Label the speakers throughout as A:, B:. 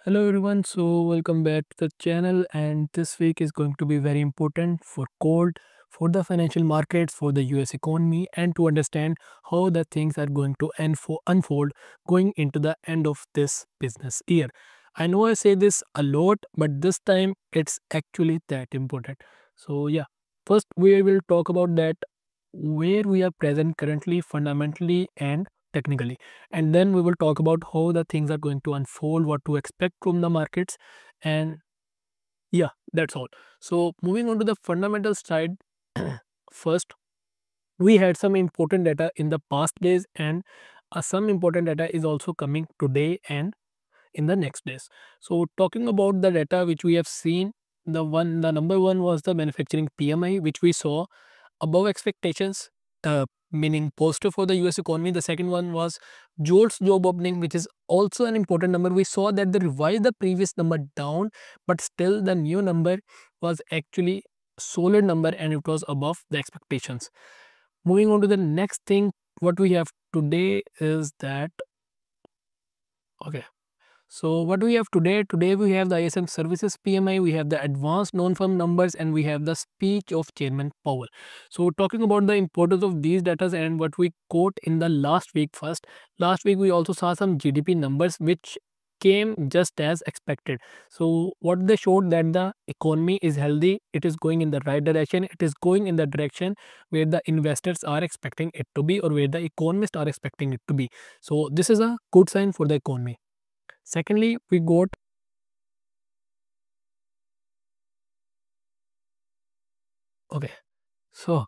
A: Hello everyone, so welcome back to the channel, and this week is going to be very important for gold, for the financial markets, for the US economy, and to understand how the things are going to unfold going into the end of this business year. I know I say this a lot, but this time it's actually that important. So yeah, first we will talk about that where we are present currently, fundamentally and technically, and then we will talk about how the things are going to unfold, what to expect from the markets, and yeah, that's all. So moving on to the fundamental side, first we had some important data in the past days, and some important data is also coming today and in the next days. So talking about the data which we have seen, the number one was the manufacturing PMI, which we saw above expectations, meaning positive for the US economy. The second one was JOLTS job opening, which is also an important number. We saw that they revised the previous number down, but still the new number was actually solid number and it was above the expectations. Moving on to the next thing, what we have today is that, okay. So what we have today? Today we have the ISM services PMI, we have the advanced non-farm numbers, and we have the speech of Chairman Powell. So talking about the importance of these data and what we quote in the last week first. Last week we also saw some GDP numbers which came just as expected. So what they showed that the economy is healthy, it is going in the right direction, it is going in the direction where the investors are expecting it to be or where the economists are expecting it to be. So this is a good sign for the economy. Secondly, we got, okay. So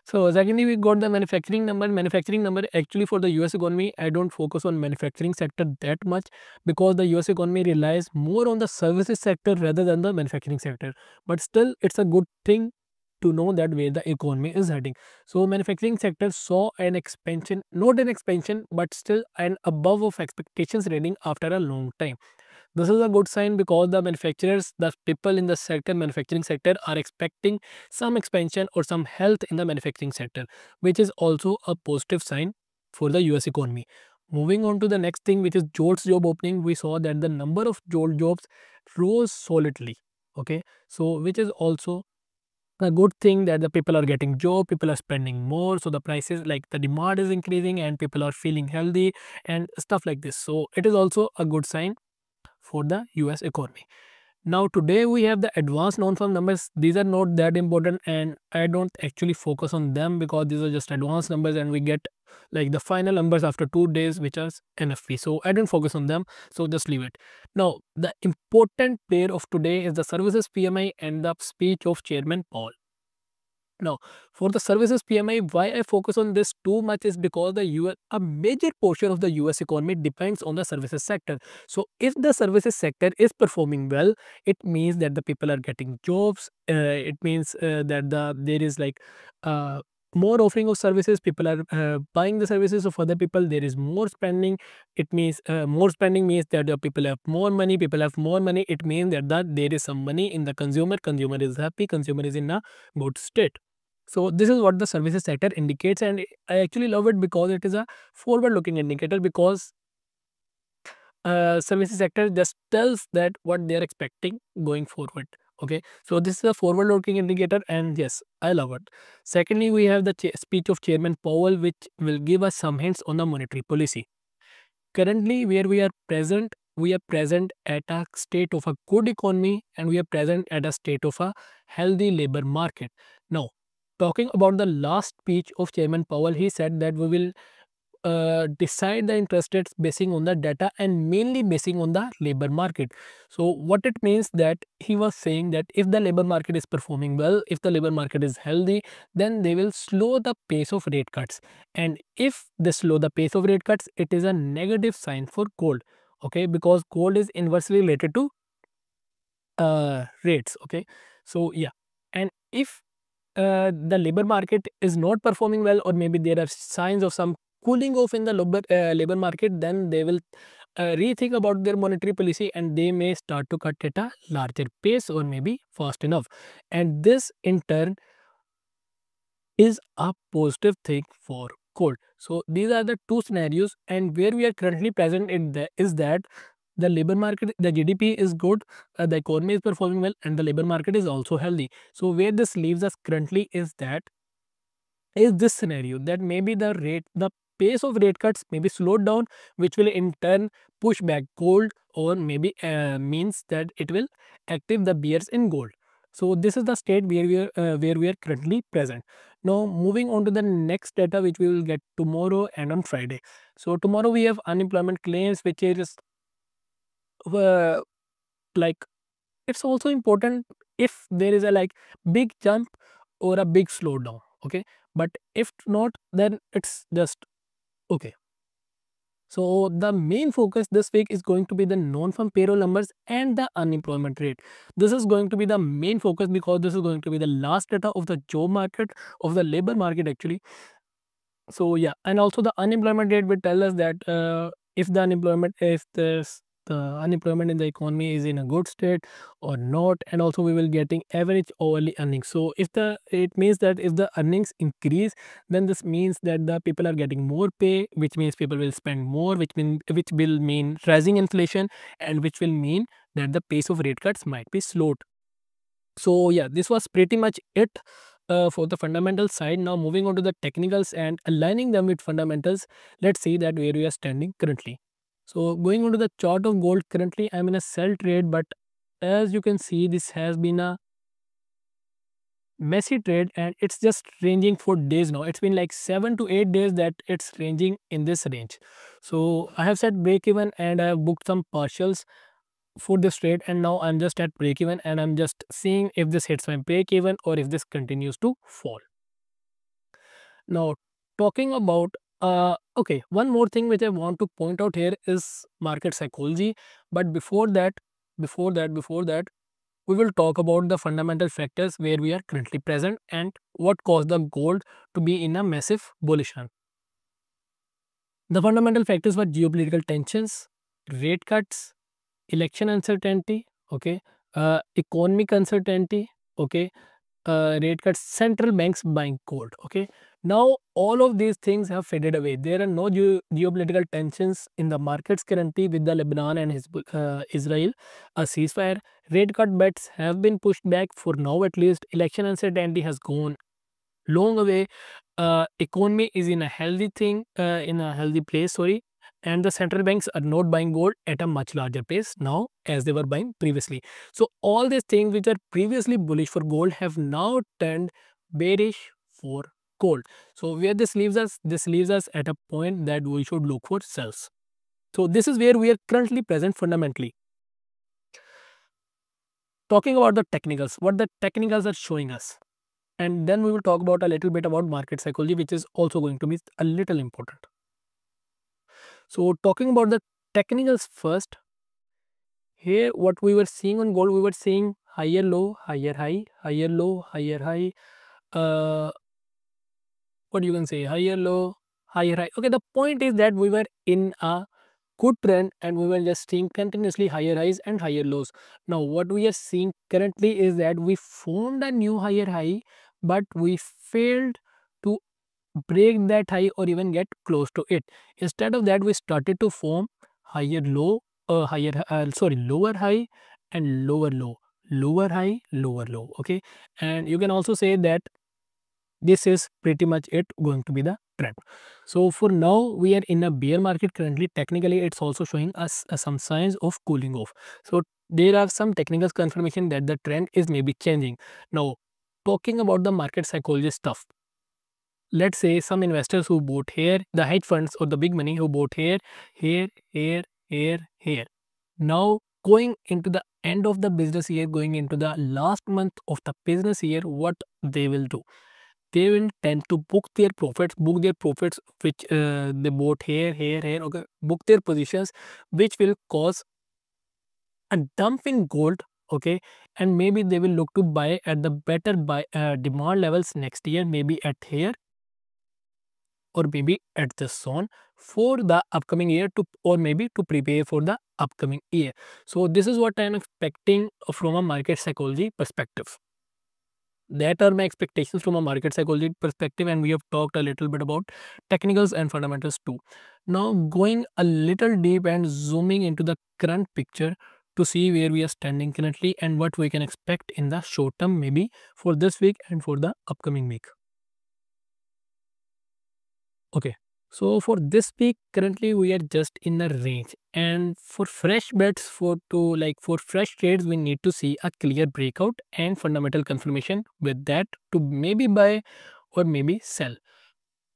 A: secondly, we got the manufacturing number. Manufacturing number actually for the US economy, I don't focus on manufacturing sector that much because the US economy relies more on the services sector rather than the manufacturing sector. But still, it's a good thing to know that where the economy is heading. So manufacturing sector saw an expansion, not an expansion, but still an above of expectations reading after a long time. This is a good sign because the manufacturers, the people in the sector, manufacturing sector are expecting some expansion or some health in the manufacturing sector, which is also a positive sign for the US economy. Moving on to the next thing, which is JOLTS job opening, we saw that the number of JOLT jobs rose solidly. Okay, so which is also a good thing that the people are getting job, people are spending more, so the prices like the demand is increasing and people are feeling healthy and stuff like this. So it is also a good sign for the US economy. Now today we have the advanced non-farm numbers. These are not that important and I don't actually focus on them because these are just advanced numbers and we get like the final numbers after 2 days, which are NFP. So I don't focus on them. So just leave it. Now the important pair of today is the services PMI and the speech of Chairman Paul. Now, for the services PMI, why I focus on this too much is because the US, a major portion of the US economy depends on the services sector. So, if the services sector is performing well, it means that the people are getting jobs. It means that there is like more offering of services. People are buying the services of other people. There is more spending. It means more spending means that the people have more money. People have more money. It means that there is some money in the consumer. Consumer is happy. Consumer is in a good state. So this is what the services sector indicates, and I actually love it because it is a forward-looking indicator because services sector just tells that what they are expecting going forward. Okay, so this is a forward-looking indicator, and yes, I love it. Secondly, we have the speech of Chairman Powell, which will give us some hints on the monetary policy. Currently, where we are present at a state of a good economy, and we are present at a state of a healthy labor market. Now, talking about the last speech of Chairman Powell, he said that we will decide the interest rates basing on the data and mainly basing on the labor market. So what it means that he was saying that if the labor market is performing well, if the labor market is healthy, then they will slow the pace of rate cuts. And if they slow the pace of rate cuts, it is a negative sign for gold. Okay, because gold is inversely related to rates. Okay, so yeah, and if the labor market is not performing well or maybe there are signs of some cooling off in the labor market, then they will rethink about their monetary policy and they may start to cut at a larger pace or maybe fast enough, and this in turn is a positive thing for gold. So these are the two scenarios, and where we are currently present in the is that the labor market, the GDP is good, the economy is performing well, and the labor market is also healthy. So where this leaves us currently is this scenario, that maybe the pace of rate cuts may be slowed down, which will in turn push back gold, or maybe means that it will active the bears in gold. So this is the state where we are currently present. Now moving on to the next data, which we will get tomorrow and on Friday. So tomorrow we have unemployment claims, which is uh, like, it's also important if there is a like big jump or a big slowdown, okay, but if not, then it's just okay. So the main focus this week is going to be the non-farm payroll numbers and the unemployment rate. This is going to be the main focus because this is going to be the last data of the job market, of the labor market actually. So yeah, and also the unemployment rate will tell us that if the unemployment in the economy is in a good state or not, and also we will getting average hourly earnings. So if the it means that if the earnings increase, then this means that the people are getting more pay, which means people will spend more, which will mean rising inflation, and which will mean that the pace of rate cuts might be slowed. So yeah, this was pretty much it for the fundamental side. Now moving on to the technicals and aligning them with fundamentals, let's see that where we are standing currently. So going on to the chart of gold, currently I'm in a sell trade, but as you can see, this has been a messy trade and it's just ranging for days now. It's been like 7 to 8 days that it's ranging in this range. So I have set break even and I have booked some partials for this trade, and now I'm just at break even and I'm just seeing if this hits my break even or if this continues to fall. Now talking about okay, one more thing which I want to point out here is market psychology, but before that we will talk about the fundamental factors where we are currently present and what caused the gold to be in a massive bullish run. The fundamental factors were geopolitical tensions, rate cuts, election uncertainty, okay, economic uncertainty, okay, rate cuts, central banks buying gold, okay. Now all of these things have faded away. There are no geopolitical tensions in the markets currently with the Lebanon and Israel, a ceasefire. Rate cut bets have been pushed back for now at least. Election uncertainty has gone long away. Economy is in a healthy thing, in a healthy place, sorry, and the central banks are not buying gold at a much larger pace now as they were buying previously. So all these things which are previously bullish for gold have now turned bearish for gold. So where this leaves us? This leaves us at a point that we should look for sells. So this is where we are currently present fundamentally. Talking about the technicals, what the technicals are showing us, and then we will talk about a little bit about market psychology, which is also going to be a little important. So talking about the technicals first, here what we were seeing on gold, we were seeing higher low, higher high, higher low, higher high, uh what you can say, higher low, higher high. Okay, the point is that we were in a good trend and we were just seeing continuously higher highs and higher lows. Now what we are seeing currently is that we formed a new higher high, but we failed to break that high or even get close to it. Instead of that, we started to form higher low, lower high and lower low, lower high, lower low. Okay, and you can also say that this is pretty much it going to be the trend. So for now we are in a bear market currently. Technically it's also showing us some signs of cooling off. So there are some technical confirmation that the trend is maybe changing. Now talking about the market psychology stuff, let's say some investors who bought here, the hedge funds or the big money who bought here, here, here, here, here. Now going into the end of the business year, going into the last month of the business year, what they will do? They will tend to book their profits which they bought here, here, here, okay, book their positions, which will cause a dump in gold, okay, and maybe they will look to buy at the better buy demand levels next year, maybe at here or maybe at the zone for the upcoming year to, or maybe to prepare for the upcoming year. So this is what I am expecting from a market psychology perspective. that are my expectations from a market psychology perspective, and we have talked a little bit about technicals and fundamentals too. Now going a little deep and zooming into the current picture to see where we are standing currently and what we can expect in the short term, maybe for this week and for the upcoming week. Okay. So for this week, currently we are just in a range, and for fresh bets, for fresh trades, we need to see a clear breakout and fundamental confirmation with that to maybe buy or maybe sell.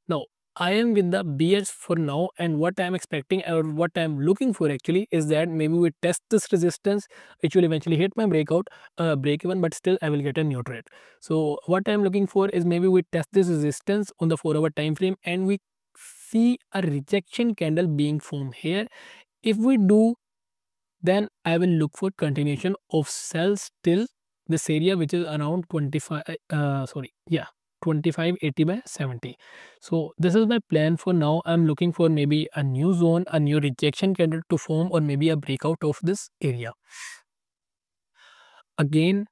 A: Now, I am with the bears for now, and what I am expecting or what I am looking for actually is that maybe we test this resistance, which will eventually hit my break even, but still I will get a new trade. So what I am looking for is maybe we test this resistance on the 4-hour time frame and we see a rejection candle being formed here. If we do, then I will look for continuation of sells till this area, which is around 2580 by 70. So this is my plan for now. I'm looking for maybe a new zone, a new rejection candle to form, or maybe a breakout of this area. Again,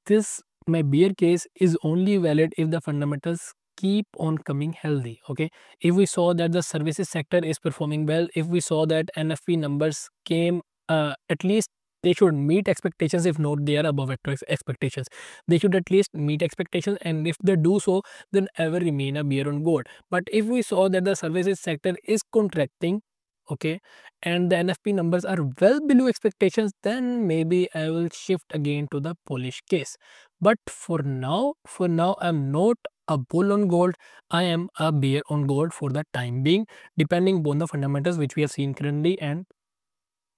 A: this my bear case is only valid if the fundamentals keep on coming healthy. Okay, if we saw that the services sector is performing well, if we saw that NFP numbers came, at least they should meet expectations. If not, they are above expectations. They should at least meet expectations, and if they do so, then ever remain a bear on gold. But if we saw that the services sector is contracting, okay, and the NFP numbers are well below expectations, then maybe I will shift again to the Polish case. But for now, I'm not a bull on gold. I am a bear on gold for the time being, depending on the fundamentals which we have seen currently and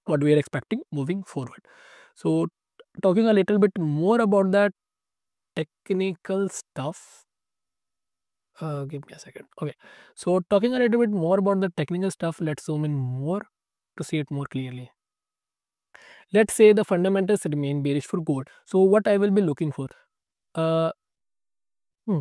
A: what we are expecting moving forward. So, talking a little bit more about that technical stuff. Give me a second. Okay. So, talking a little bit more about the technical stuff, let's zoom in more to see it more clearly. Let's say the fundamentals remain bearish for gold. So, what I will be looking for? Uh, hmm,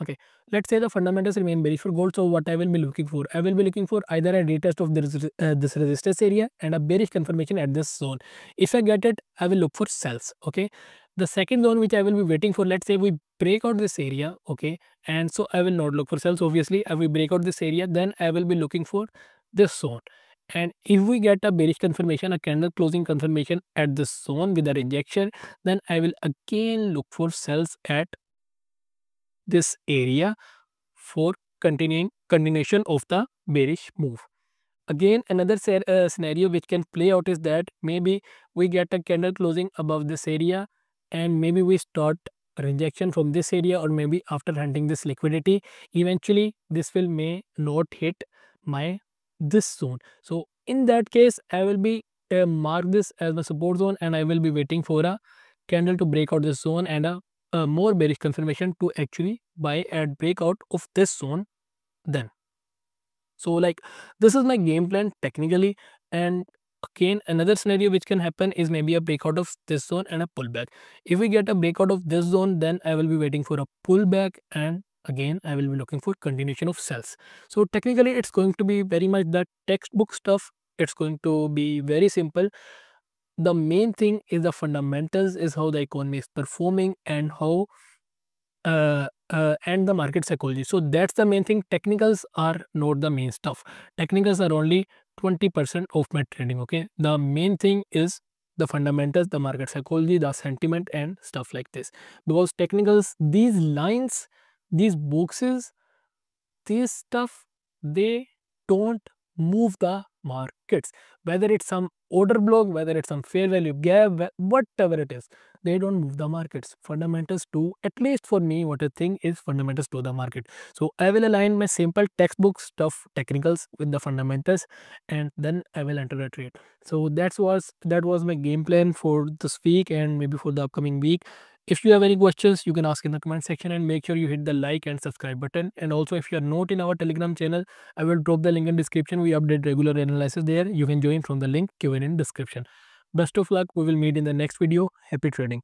A: okay. Let's say the fundamentals remain bearish for gold. So, what I will be looking for? I will be looking for either a retest of this resistance area and a bearish confirmation at this zone. If I get it, I will look for sells. Okay. The second zone which I will be waiting for, let's say we break out this area. Okay. And so I will not look for sells. Obviously, I will break out this area. Then I will be looking for this zone. And if we get a bearish confirmation, a candle closing confirmation at this zone with a rejection, then I will again look for sells at this area for continuation of the bearish move. Again, another scenario which can play out is that maybe we get a candle closing above this area and maybe we start rejection from this area, or maybe after hunting this liquidity, eventually this will may not hit my this zone. So in that case, I will be mark this as my support zone and I will be waiting for a candle to break out this zone and a more bearish confirmation to actually buy at breakout of this zone then. So like this is my game plan technically. And again, another scenario which can happen is maybe a breakout of this zone and a pullback. If we get a breakout of this zone, then I will be waiting for a pullback, and again I will be looking for continuation of sells. So technically it's going to be very much the textbook stuff. It's going to be very simple. The main thing is the fundamentals, is how the economy is performing and how and the market psychology. So that's the main thing. Technicals are not the main stuff. Technicals are only 20% of my trading. Okay, the main thing is the fundamentals, the market psychology, the sentiment, and stuff like this. Because technicals, these lines, these boxes, this stuff, they don't move the markets. Whether it's some order block, whether it's some fair value gap, whatever it is, they don't move the markets. Fundamentals do, at least for me, what I think is fundamentals to the market. So I will align my simple textbook stuff, technicals, with the fundamentals, and then I will enter a trade. So that was my game plan for this week and maybe for the upcoming week. If you have any questions, you can ask in the comment section, and make sure you hit the like and subscribe button. And also, if you are not in our Telegram channel, I will drop the link in description. We update regular analysis there. You can join from the link given in description. Best of luck. We will meet in the next video. Happy trading.